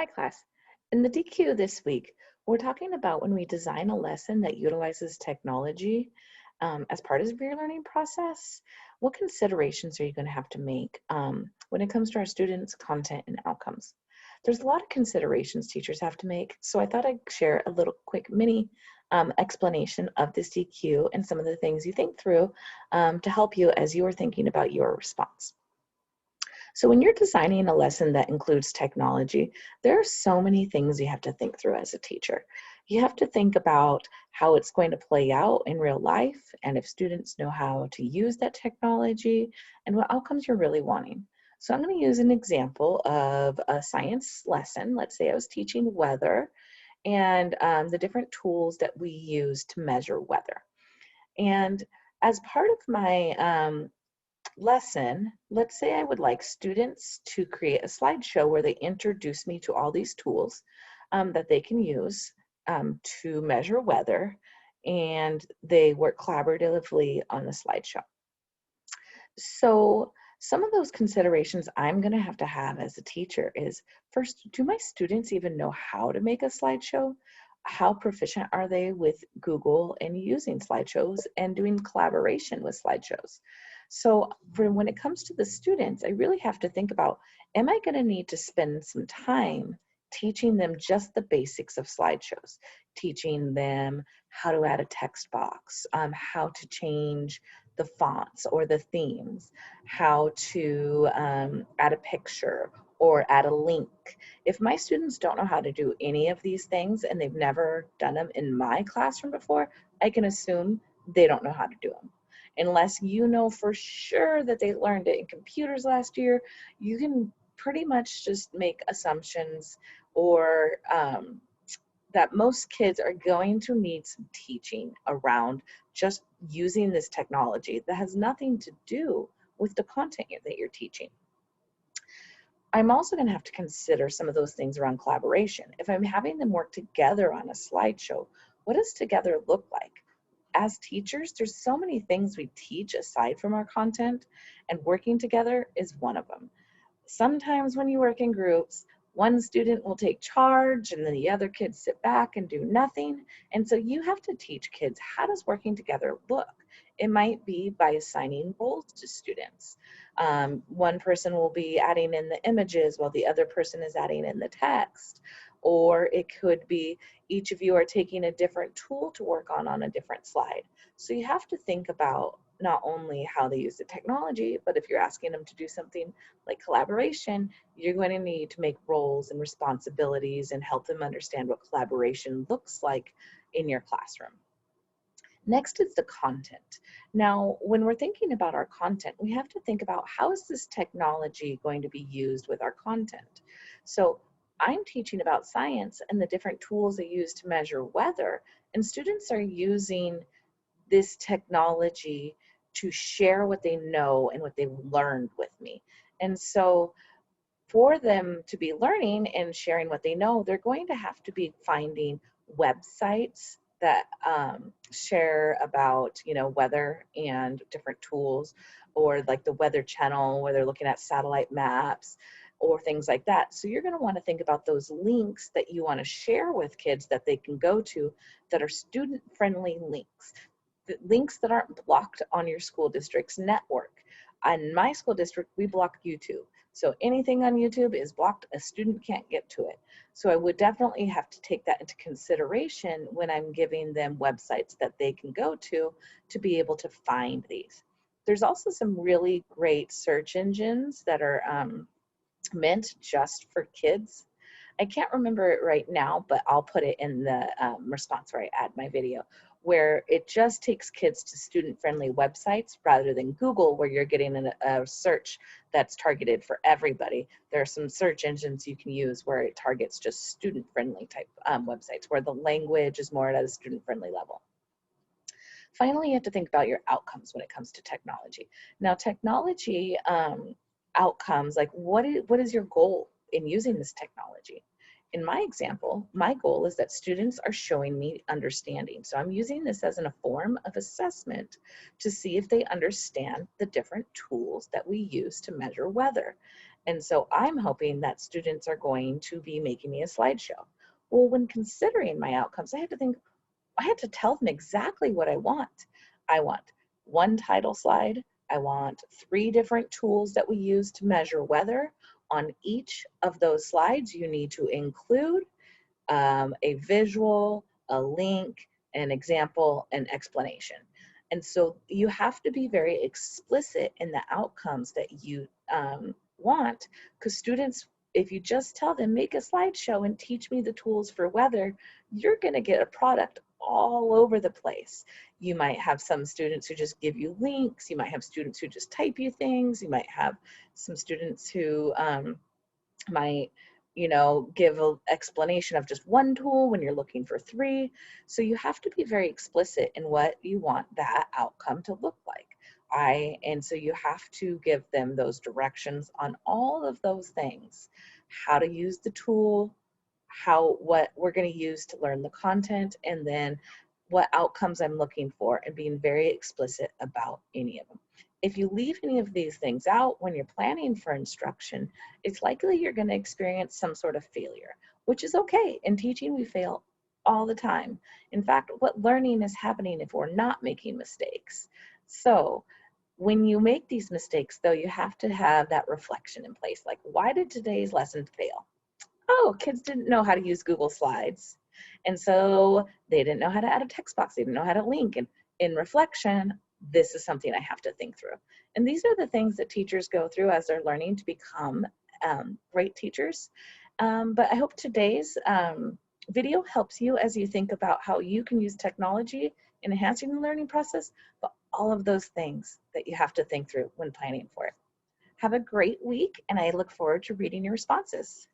Hi class. In the DQ this week, we're talking about when we design a lesson that utilizes technology as part of your learning process, what considerations are you going to have to make when it comes to our students' content and outcomes? There's a lot of considerations teachers have to make, so I thought I'd share a little quick mini explanation of this DQ and some of the things you think through to help you as you are thinking about your response. So when you're designing a lesson that includes technology, there are so many things you have to think through as a teacher. You have to think about how it's going to play out in real life and if students know how to use that technology and what outcomes you're really wanting. So I'm going to use an example of a science lesson. Let's say I was teaching weather and the different tools that we use to measure weather. And as part of my lesson, let's say I would like students to create a slideshow where they introduce me to all these tools that they can use to measure weather, and they work collaboratively on the slideshow. So some of those considerations I'm going to have as a teacher is, first, do my students even know how to make a slideshow? How proficient are they with Google and using slideshows and doing collaboration with slideshows? So when it comes to the students, I really have to think about, am I going to need to spend some time teaching them just the basics of slideshows, teaching them how to add a text box, how to change the fonts or the themes, how to add a picture or add a link. If my students don't know how to do any of these things and they've never done them in my classroom before, I can assume they don't know how to do them. Unless you know for sure that they learned it in computers last year, you can pretty much just make assumptions or that most kids are going to need some teaching around just using this technology that has nothing to do with the content that you're teaching. I'm also going to have to consider some of those things around collaboration. If I'm having them work together on a slideshow, what does together look like? As teachers, there's so many things we teach aside from our content, and working together is one of them. Sometimes when you work in groups, one student will take charge and then the other kids sit back and do nothing. And so you have to teach kids, how does working together look? It might be by assigning roles to students. One person will be adding in the images while the other person is adding in the text. Or it could be each of you are taking a different tool to work on a different slide. So you have to think about not only how they use the technology, but if you're asking them to do something like collaboration, you're going to need to make roles and responsibilities and help them understand what collaboration looks like in your classroom. Next is the content. Now, when we're thinking about our content, we have to think about, how is this technology going to be used with our content? So I'm teaching about science and the different tools they use to measure weather, and students are using this technology to share what they know and what they've learned with me. And so for them to be learning and sharing what they know, they're going to have to be finding websites that share about, weather and different tools, or like the Weather Channel where they're looking at satellite maps or things like that. So you're going to want to think about those links that you want to share with kids that they can go to that are student-friendly links. The links that aren't blocked on your school district's network. In my school district, we block YouTube. So anything on YouTube is blocked. A student can't get to it. So I would definitely have to take that into consideration when I'm giving them websites that they can go to be able to find these. There's also some really great search engines that are meant just for kids. I can't remember it right now, but I'll put it in the response where I add my video, where it just takes kids to student-friendly websites rather than Google, where you're getting a search that's targeted for everybody. There are some search engines you can use where it targets just student-friendly type websites, where the language is more at a student-friendly level. Finally, you have to think about your outcomes when it comes to technology. Now, technology outcomes, like what is your goal in using this technology? In my example, my goal is that students are showing me understanding. So I'm using this as a form of assessment to see if they understand the different tools that we use to measure weather. And so I'm hoping that students are going to be making me a slideshow. Well, when considering my outcomes, I had to tell them exactly what I want. I want one title slide. I want 3 different tools that we use to measure weather. On each of those slides, you need to include a visual, a link, an example, an explanation. And so you have to be very explicit in the outcomes that you want, because students, if you just tell them, make a slideshow and teach me the tools for weather, you're going to get a product all over the place. You might have some students who just give you links. You might have students who just type you things. You might have some students who might, give an explanation of just one tool when you're looking for 3. So you have to be very explicit in what you want that outcome to look like. And so you have to give them those directions on all of those things: how to use the tool, what we're going to use to learn the content, and then what outcomes I'm looking for, and being very explicit about any of them. If you leave any of these things out when you're planning for instruction, it's likely you're going to experience some sort of failure, which is okay. In teaching, we fail all the time. In fact, what learning is happening if we're not making mistakes? So when you make these mistakes, though, you have to have that reflection in place. Like, why did today's lesson fail? Oh, kids didn't know how to use Google Slides. And so they didn't know how to add a text box. They didn't know how to link. And in reflection, this is something I have to think through. And these are the things that teachers go through as they're learning to become great teachers. But I hope today's video helps you as you think about how you can use technology in enhancing the learning process, but all of those things that you have to think through when planning for it. Have a great week, and I look forward to reading your responses.